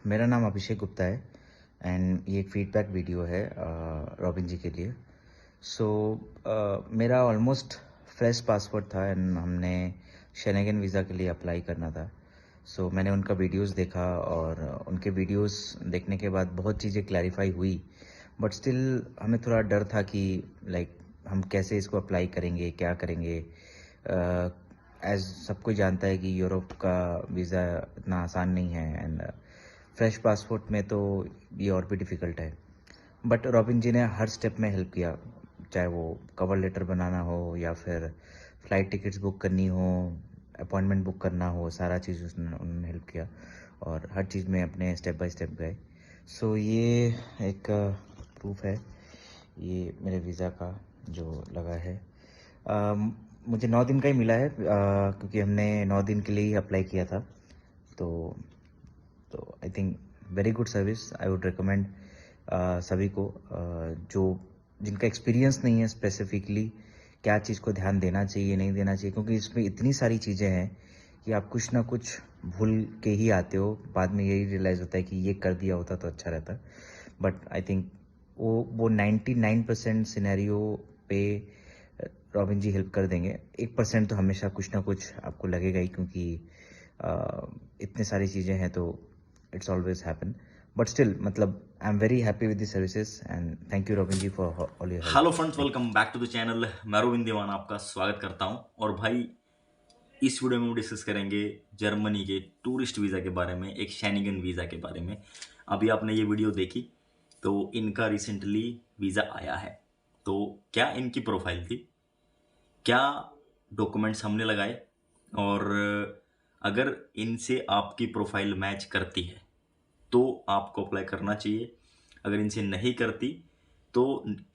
मेरा नाम अभिषेक गुप्ता है एंड ये एक फीडबैक वीडियो है रॉबिन जी के लिए। सो मेरा ऑलमोस्ट फ्रेश पासपोर्ट था एंड हमने शेनेगन वीज़ा के लिए अप्लाई करना था। सो मैंने उनका वीडियोस देखा और उनके वीडियोस देखने के बाद बहुत चीज़ें क्लैरिफाई हुई, बट स्टिल हमें थोड़ा डर था कि लाइक हम कैसे इसको अप्लाई करेंगे, क्या करेंगे। एज सब कोई जानता है कि यूरोप का वीज़ा इतना आसान नहीं है एंड फ्रेश पासपोर्ट में तो ये और भी डिफ़िकल्ट है। बट रॉबिन जी ने हर स्टेप में हेल्प किया, चाहे वो कवर लेटर बनाना हो या फिर फ़्लाइट टिकट्स बुक करनी हो, अपॉइंटमेंट बुक करना हो, सारा चीज़ उसने उन्होंने हेल्प किया और हर चीज़ में अपने स्टेप बाय स्टेप गए। सो ये एक प्रूफ है ये मेरे वीज़ा का जो लगा है। मुझे 9 दिन का ही मिला है क्योंकि हमने 9 दिन के लिए ही अप्लाई किया था। तो I think very good service. I would recommend सभी को जो जिनका एक्सपीरियंस नहीं है स्पेसिफिकली क्या चीज़ को ध्यान देना चाहिए, नहीं देना चाहिए, क्योंकि इसमें इतनी सारी चीज़ें हैं कि आप कुछ ना कुछ भूल के ही आते हो, बाद में यही रियलाइज़ होता है कि ये कर दिया होता तो अच्छा रहता। बट आई थिंक वो 99% सिनेरियो पे रॉबिन जी हेल्प कर देंगे। 1% तो हमेशा कुछ ना कुछ आपको लगेगा ही, क्योंकि इतने सारी चीज़ें हैं तो it's always happen. But still मतलब I am very happy with the services and thank you Robin ji for all your hello help. Friends, welcome back to the channel. मैं रोविंद दीवाना आपका स्वागत करता हूं। और भाई, इस वीडियो में हम डिस्कस करेंगे जर्मनी के टूरिस्ट वीज़ा के बारे में, एक शेनिगन वीज़ा के बारे में। अभी आपने ये वीडियो देखी तो इनका रिसेंटली वीज़ा आया है। तो क्या इनकी प्रोफाइल थी, क्या डॉक्यूमेंट्स हमने लगाए, और अगर इनसे आपकी प्रोफाइल मैच करती है तो आपको अप्लाई करना चाहिए, अगर इनसे नहीं करती तो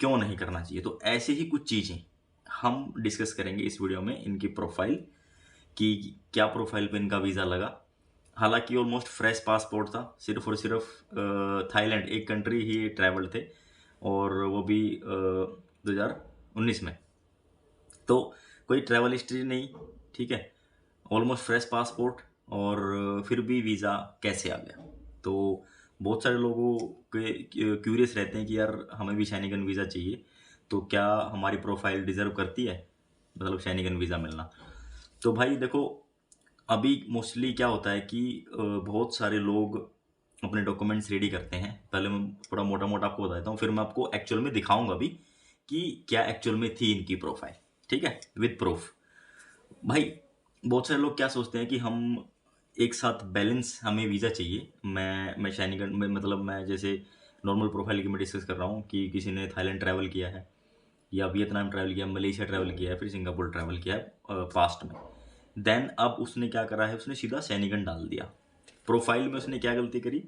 क्यों नहीं करना चाहिए। तो ऐसे ही कुछ चीज़ें हम डिस्कस करेंगे इस वीडियो में। इनकी प्रोफाइल कि क्या प्रोफाइल पे इनका वीज़ा लगा। हालांकि ऑलमोस्ट फ्रेश पासपोर्ट था, सिर्फ और सिर्फ थाईलैंड एक कंट्री ही ट्रैवल थे, और वो भी 2019 में। तो कोई ट्रैवल हिस्ट्री नहीं, ठीक है, ऑलमोस्ट फ्रेश पासपोर्ट, और फिर भी वीज़ा कैसे आ गया। तो बहुत सारे लोगों के क्यूरियस रहते हैं कि यार हमें भी शेनिगन वीज़ा चाहिए, तो क्या हमारी प्रोफाइल डिज़र्व करती है, मतलब शेनिगन वीज़ा मिलना। तो भाई देखो, अभी मोस्टली क्या होता है कि बहुत सारे लोग अपने डॉक्यूमेंट्स रेडी करते हैं। पहले मैं थोड़ा मोटा मोटा आपको बताता हूँ, फिर मैं आपको एक्चुअल में दिखाऊंगा भी कि क्या एक्चुअल में थी इनकी प्रोफाइल, ठीक है, विद प्रूफ। भाई, बहुत सारे लोग क्या सोचते हैं कि हम एक साथ बैलेंस, हमें वीज़ा चाहिए। मैं शैनिगन में, मतलब मैं जैसे नॉर्मल प्रोफाइल की मैं डिस्कस कर रहा हूँ कि किसी ने थाईलैंड ट्रैवल किया है, या वियतनाम ट्रैवल किया, मलेशिया ट्रैवल किया है, फिर सिंगापुर ट्रैवल किया है पास्ट में। देन अब उसने क्या करा है, उसने सीधा शैनिगन डाल दिया। प्रोफाइल में उसने क्या गलती करी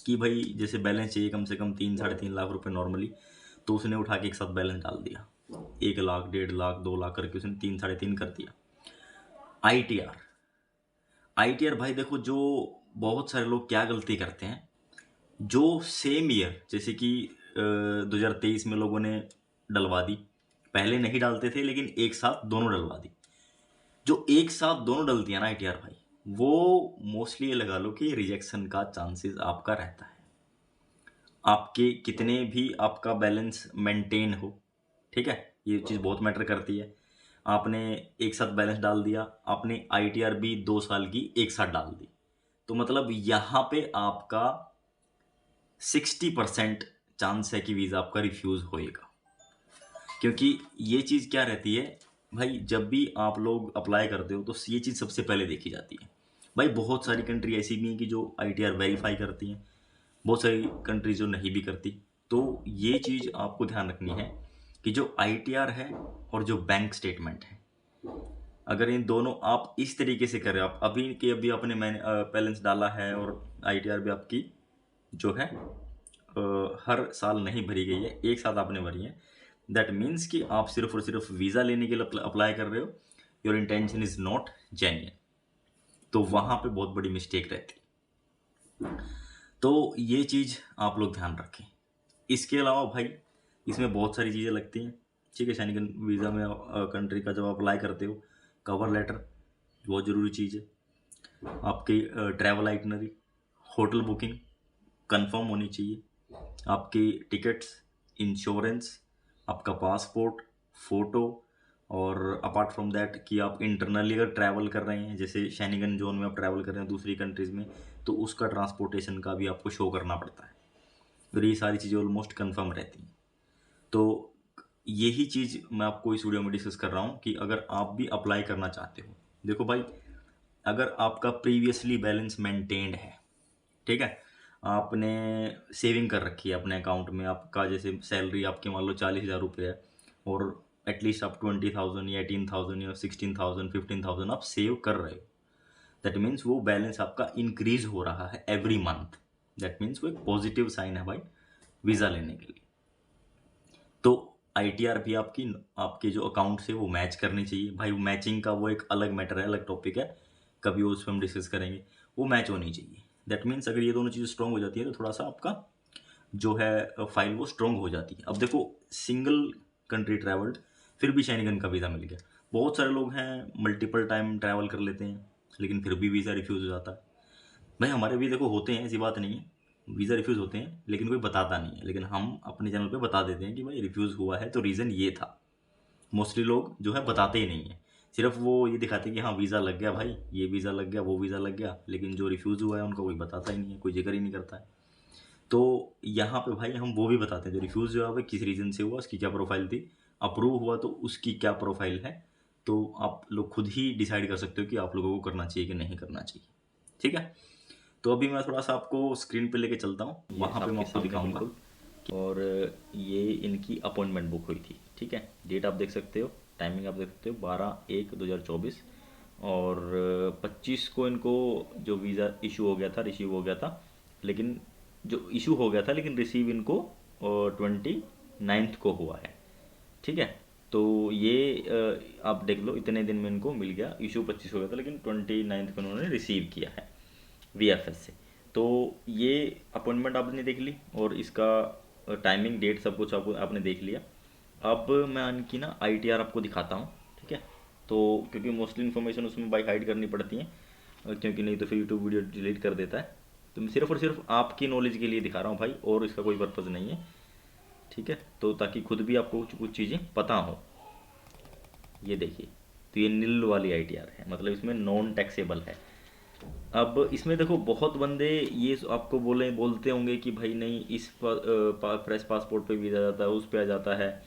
कि भाई जैसे बैलेंस चाहिए कम से कम 3-3.5 लाख रुपए नॉर्मली, तो उसने उठा के एक साथ बैलेंस डाल दिया। 1 लाख, 1.5 लाख, 2 लाख करके उसने 3-3.5 कर दिया। आईटीआर, आईटीआर भाई देखो, जो बहुत सारे लोग क्या गलती करते हैं, जो सेम ईयर जैसे कि 2023 में लोगों ने डलवा दी, पहले नहीं डालते थे लेकिन एक साथ दोनों डलवा दी। जो एक साथ दोनों डलती है ना आईटीआर भाई, वो मोस्टली ये लगा लो कि रिजेक्शन का चांसेस आपका रहता है। आपके कितने भी आपका बैलेंस मेंटेन हो, ठीक है, ये चीज़ बहुत मैटर करती है। आपने एक साथ बैलेंस डाल दिया, आपने आईटीआर भी 2 साल की एक साथ डाल दी, तो मतलब यहाँ पे आपका 60% चांस है कि वीज़ा आपका रिफ्यूज़ होएगा। क्योंकि ये चीज़ क्या रहती है भाई, जब भी आप लोग अप्लाई करते हो तो ये चीज़ सबसे पहले देखी जाती है। भाई बहुत सारी कंट्री ऐसी भी हैं कि जो आईटीआर वेरीफाई करती हैं, बहुत सारी कंट्री जो नहीं भी करती। तो ये चीज़ आपको ध्यान रखनी है कि जो आईटीआर है और जो बैंक स्टेटमेंट है, अगर इन दोनों आप इस तरीके से करें, आप अभी के अभी आपने मैंने बैलेंस डाला है और आईटीआर भी आपकी जो है हर साल नहीं भरी गई है, एक साथ आपने भरी है, दैट मीन्स कि आप सिर्फ और सिर्फ वीज़ा लेने के लिए अप्लाई कर रहे हो, your intention is not genuine. तो वहां पे बहुत बड़ी मिस्टेक रहती है। तो ये चीज़ आप लोग ध्यान रखें। इसके अलावा भाई, इसमें बहुत सारी चीज़ें लगती हैं, ठीक है। शेंगन वीज़ा में कंट्री का जब आप अप्लाई करते हो, कवर लेटर बहुत ज़रूरी चीज़ है, आपकी travel itinerary, hotel booking confirm होनी चाहिए, आपकी टिकट्स, इंश्योरेंस, आपका पासपोर्ट, फ़ोटो, और अपार्ट फ्रॉम दैट कि आप इंटरनली अगर ट्रैवल कर रहे हैं, जैसे शेनिगन जोन में आप ट्रैवल कर रहे हैं दूसरी कंट्रीज़ में, तो उसका ट्रांसपोर्टेशन का भी आपको शो करना पड़ता है। तो ये सारी चीज़ें ऑलमोस्ट कंफर्म रहती हैं। तो यही चीज़ मैं आपको इस वीडियो में डिस्कस कर रहा हूँ कि अगर आप भी अप्लाई करना चाहते हो, देखो भाई, अगर आपका प्रीवियसली बैलेंस मेंटेन्ड है, ठीक है, आपने सेविंग कर रखी है अपने अकाउंट में, आपका जैसे सैलरी आपकी मान लो 40,000 रुपये है, और एटलीस्ट आप 20,000 या 18,000 या 16,000 15,000 आप सेव कर रहे हो, दैट मीन्स वो बैलेंस आपका इंक्रीज हो रहा है एवरी मंथ। दैट मीन्स वो एक पॉजिटिव साइन है भाई वीज़ा लेने के लिए। तो आईटीआर भी आपकी आपके जो अकाउंट से वो मैच करनी चाहिए भाई। वो मैचिंग का वो एक अलग मैटर है, अलग टॉपिक है, कभी उस पर हम डिस्कस करेंगे। वो मैच होनी चाहिए। दैट मीन्स अगर ये दोनों चीज़ें स्ट्रॉन्ग हो जाती है तो थोड़ा सा आपका जो है फाइल वो स्ट्रॉन्ग हो जाती है। अब देखो, सिंगल कंट्री ट्रैवल्ड फिर भी शेनिगन का वीज़ा मिल गया। बहुत सारे लोग हैं मल्टीपल टाइम ट्रैवल कर लेते हैं लेकिन फिर भी वीज़ा रिफ्यूज़ हो जाता है। भाई हमारे भी देखो होते हैं, ऐसी बात नहीं है, वीज़ा रिफ्यूज़ होते हैं लेकिन कोई बताता नहीं है, लेकिन हम अपने चैनल पे बता देते हैं कि भाई रिफ्यूज़ हुआ है तो रीज़न ये था। मोस्टली लोग जो है बताते ही नहीं है, सिर्फ वो ये दिखाते हैं कि हाँ वीज़ा लग गया भाई, ये वीज़ा लग गया, वो वीज़ा लग गया, लेकिन जो रिफ्यूज़ हुआ है उनको कोई बताता ही नहीं है, कोई जिक्र ही नहीं करता है। तो यहाँ पे भाई हम वो भी बताते हैं जो रिफ्यूज़ हुआ है किस रीज़न से हुआ, उसकी क्या प्रोफाइल थी, अप्रूव हुआ तो उसकी क्या प्रोफाइल है। तो आप लोग खुद ही डिसाइड कर सकते हो कि आप लोगों को करना चाहिए कि नहीं करना चाहिए। ठीक है, तो अभी मैं थोड़ा सा आपको स्क्रीन पे लेके चलता हूँ, वहाँ पे मैं आपको दिखाऊंगा। और ये इनकी अपॉइंटमेंट बुक हुई थी, ठीक है, डेट आप देख सकते हो, टाइमिंग आप देख सकते हो 12/1/2024, और 25 को इनको जो वीज़ा इशू हो गया था, रिसीव हो गया था, लेकिन जो इशू हो गया था लेकिन रिसीव इनको 29 को हुआ है, ठीक है। तो ये आप देख लो, इतने दिन में इनको मिल गया, इशू 25 हो गया था लेकिन 29 को उन्होंने रिसीव किया है वीएफएस से। तो ये अपॉइंटमेंट आपने देख ली और इसका टाइमिंग, डेट, सब कुछ आपको आपने देख लिया। अब मैं इनकी ना आईटीआर आपको दिखाता हूँ, ठीक है। तो क्योंकि मोस्टली इन्फॉर्मेशन उसमें बाई हाइड करनी पड़ती है, क्योंकि नहीं तो फिर यूट्यूब वीडियो डिलीट कर देता है। तो मैं सिर्फ और सिर्फ आपकी नॉलेज के लिए दिखा रहा हूँ भाई, और इसका कोई पर्पज़ नहीं है, ठीक है। तो ताकि खुद भी आपको कुछ चीज़ें पता हो। ये देखिए, तो ये नील वाली आईटीआर है, मतलब इसमें नॉन टैक्सेबल है। अब इसमें देखो, बहुत बंदे ये आपको बोलते होंगे कि भाई नहीं, इस फ्रेश पासपोर्ट पे वीज़ा जाता है, उस पे आ जाता है,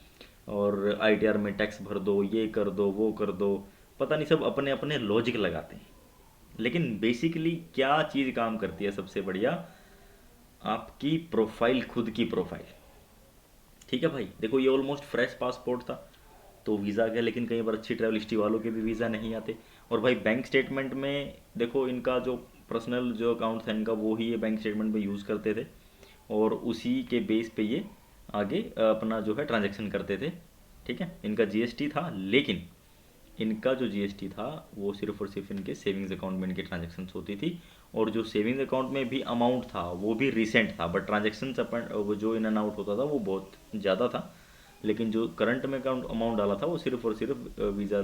और आईटीआर में टैक्स भर दो, ये कर दो, वो कर दो, पता नहीं, सब अपने अपने लॉजिक लगाते हैं। लेकिन बेसिकली क्या चीज़ काम करती है सबसे बढ़िया, आपकी प्रोफाइल, खुद की प्रोफाइल, ठीक है भाई। देखो, ये ऑलमोस्ट फ्रेश पासपोर्ट था तो वीज़ा गया, लेकिन कई बार अच्छी ट्रैवल हिस्ट्री वालों के भी वीज़ा नहीं आते। और भाई बैंक स्टेटमेंट में देखो, इनका जो पर्सनल जो अकाउंट था इनका, वो ही ये बैंक स्टेटमेंट में यूज़ करते थे, और उसी के बेस पे ये आगे अपना जो है ट्रांजैक्शन करते थे, ठीक है। इनका जीएसटी था, लेकिन इनका जो जीएसटी था वो सिर्फ और सिर्फ इनके सेविंग्स अकाउंट में इनकी ट्रांजैक्शंस होती थी, और जो सेविंग्स अकाउंट में भी अमाउंट था वो भी रिसेंट था, बट ट्रांजैक्शंस वो जो इन एंड आउट होता था वो बहुत ज़्यादा था। लेकिन जो करंट में अकाउंट अमाउंट डाला था वो सिर्फ और सिर्फ वीज़ा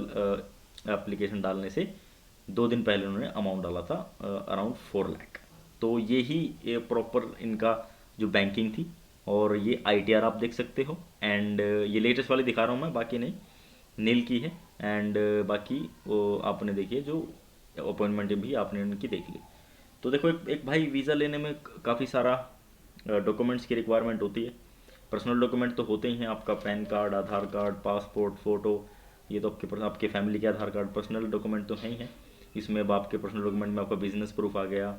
एप्लीकेशन डालने से 2 दिन पहले उन्होंने अमाउंट डाला था, अराउंड 4 लाख। तो ये ही प्रॉपर इनका जो बैंकिंग थी। और ये आईटीआर आप देख सकते हो, एंड ये लेटेस्ट वाली दिखा रहा हूँ मैं, बाकी नहीं, नील की है। एंड बाकी वो आपने देखिए, जो अपॉइंटमेंट भी आपने उनकी देख ली। तो देखो, एक भाई वीज़ा लेने में काफ़ी सारा डॉक्यूमेंट्स की रिक्वायरमेंट होती है। पर्सनल डॉक्यूमेंट तो होते ही हैं, आपका पैन कार्ड, आधार कार्ड, पासपोर्ट, फ़ोटो, ये तो आपके फैमिली के आधार कार्ड पर्सनल डॉक्यूमेंट तो हैं ही हैं। इसमें अब आपके पर्सनल डॉक्यूमेंट में आपका बिजनेस प्रूफ आ गया,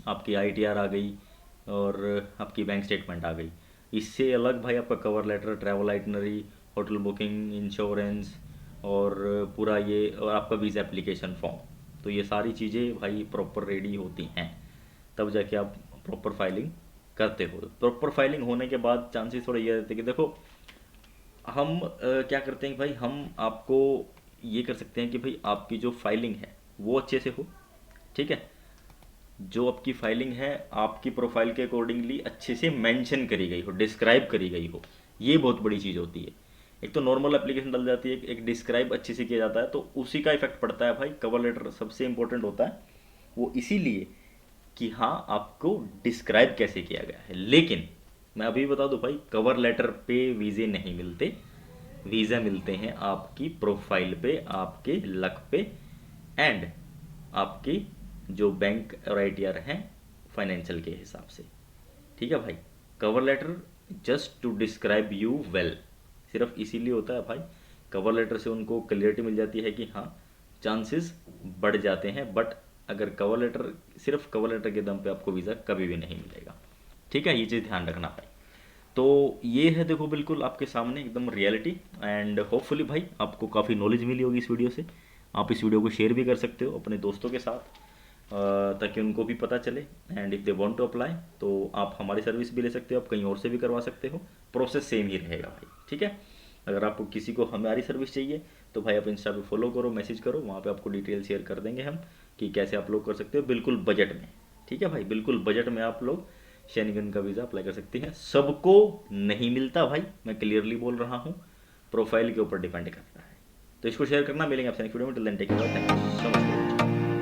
आपकी आईटीआर आ गई, और आपकी बैंक स्टेटमेंट आ गई। इससे अलग भाई आपका cover letter, travel itinerary, hotel booking, insurance, और पूरा ये, और आपका वीज़ा एप्लीकेशन फॉर्म। तो ये सारी चीज़ें भाई प्रॉपर रेडी होती हैं, तब जाके आप प्रॉपर फाइलिंग करते हो। प्रॉपर फाइलिंग होने के बाद चांसेस थोड़ा ये रहते हैं कि देखो, हम क्या करते हैं भाई, हम आपको ये कर सकते हैं कि भाई आपकी जो फाइलिंग है वो अच्छे से हो, ठीक है। जो आपकी फाइलिंग है आपकी प्रोफाइल के अकॉर्डिंगली अच्छे से मेंशन करी गई हो, डिस्क्राइब करी गई हो, ये बहुत बड़ी चीज़ होती है। एक तो नॉर्मल एप्लीकेशन डल जाती है, एक डिस्क्राइब अच्छे से किया जाता है, तो उसी का इफेक्ट पड़ता है भाई। कवर लेटर सबसे इंपॉर्टेंट होता है वो, इसीलिए कि हाँ आपको डिस्क्राइब कैसे किया गया है। लेकिन मैं अभी बता दूं भाई, कवर लेटर पे वीज़े नहीं मिलते, वीज़ा मिलते हैं आपकी प्रोफाइल पे, आपके लक पे, एंड आपकी जो बैंक और आईटीआर हैं फाइनेंशियल के हिसाब से। ठीक है भाई, cover letter just to describe you well, सिर्फ इसीलिए होता है भाई। कवर लेटर से उनको क्लियरिटी मिल जाती है कि हाँ चांसेस बढ़ जाते हैं, बट अगर कवर लेटर, सिर्फ कवर लेटर के दम पे आपको वीज़ा कभी भी नहीं मिलेगा। ठीक है, ये चीज़ ध्यान रखना भाई। तो ये है देखो बिल्कुल आपके सामने एकदम रियलिटी, एंड होपफुली भाई आपको काफ़ी नॉलेज मिली होगी इस वीडियो से। आप इस वीडियो को शेयर भी कर सकते हो अपने दोस्तों के साथ, ताकि उनको भी पता चले, and if they want to apply तो आप हमारी सर्विस भी ले सकते हो, आप कहीं और से भी करवा सकते हो, प्रोसेस सेम ही रहेगा भाई। ठीक है, अगर आपको किसी को हमारी सर्विस चाहिए तो भाई आप इंस्टा पे फॉलो करो, मैसेज करो, वहाँ पे आपको डिटेल शेयर कर देंगे हम कि कैसे आप लोग कर सकते हो बिल्कुल बजट में। ठीक है भाई, बिल्कुल बजट में आप लोग शेनिगन का वीज़ा अप्लाई कर सकती हैं। सबको नहीं मिलता भाई, मैं क्लियरली बोल रहा हूँ, प्रोफाइल के ऊपर डिपेंड करता है। तो इसको शेयर करना, मिलेंगे आपसे नेक्स्ट वीडियो में। Till then take care, thank you so much.